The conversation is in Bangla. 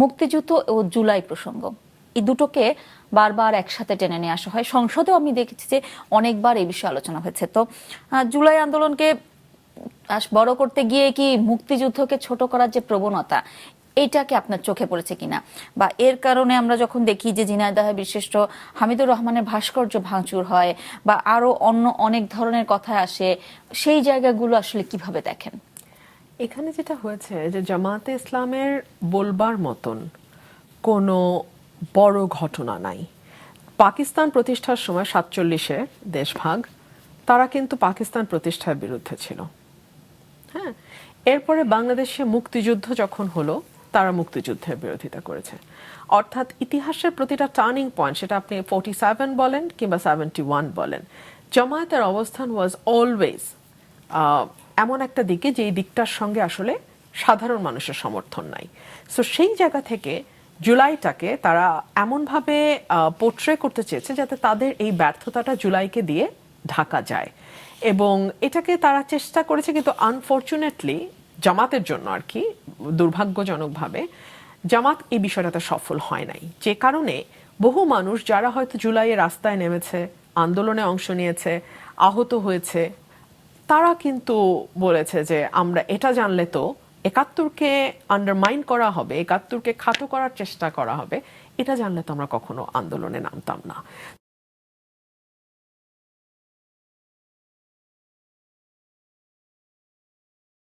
মুক্তিযুদ্ধ ও জুলাই প্রসঙ্গ, এই দুটোকে বারবার একসাথে টেনে নিয়ে আসা হয়। সংসদেও আমি দেখেছি যে অনেকবার এই বিষয়ে আলোচনা হয়েছে। তো জুলাই আন্দোলনকে বড় করতে গিয়ে কি মুক্তিযুদ্ধকে ছোট করার যে প্রবণতা, এইটাকে আপনার চোখে পড়েছে কিনা, বা এর কারণে আমরা যখন দেখি যে ঝিনাইদহে বিশিষ্ট হামিদুর রহমানের ভাস্কর্য ভাঙচুর হয় বা আরো অন্য অনেক ধরনের কথা আসে, সেই জায়গাগুলো আসলে কিভাবে দেখেন? এখানে যেটা হয়েছে যে জামায়াতে ইসলামের বলবার মতন কোনো বড় ঘটনা নাই। পাকিস্তান প্রতিষ্ঠার সময় 47-এ দেশভাগ, তারা কিন্তু পাকিস্তান প্রতিষ্ঠার বিরুদ্ধে ছিল। হ্যাঁ, এরপরে বাংলাদেশে মুক্তিযুদ্ধ যখন হলো, তারা মুক্তিযুদ্ধের বিরোধিতা করেছে। অর্থাৎ ইতিহাসের প্রতিটা টার্নিং পয়েন্ট, সেটা আপনি 47 বলেন কিংবা 71 বলেন, জামায়াতের অবস্থান ওয়াজ অলওয়েজ এমন একটা দিকে যে এই দিকটার সঙ্গে আসলে সাধারণ মানুষের সমর্থন নাই। সো সেই জায়গা থেকে জুলাইটাকে তারা এমনভাবে পোট্রে করতে চেয়েছে যাতে তাদের এই ব্যর্থতাটা জুলাইকে দিয়ে ঢাকা যায়, এবং এটাকে তারা চেষ্টা করেছে। কিন্তু আনফর্চুনেটলি জামাতের জন্য আর কি, দুর্ভাগ্যজনকভাবে জামাত এই বিষয়টাতে সফল হয় নাই, যে কারণে বহু মানুষ যারা হয়তো জুলাইয়ে রাস্তায় নেমেছে, আন্দোলনে অংশ নিয়েছে, আহত হয়েছে, তারা কিন্তু বলেছে যে আমরা এটা জানলে তো 71-কে আন্ডারমাইন করা হবে, 71-কে খাটো করার চেষ্টা করা হবে, এটা জানলে তো আমরা কখনো আন্দোলনে নামতাম না।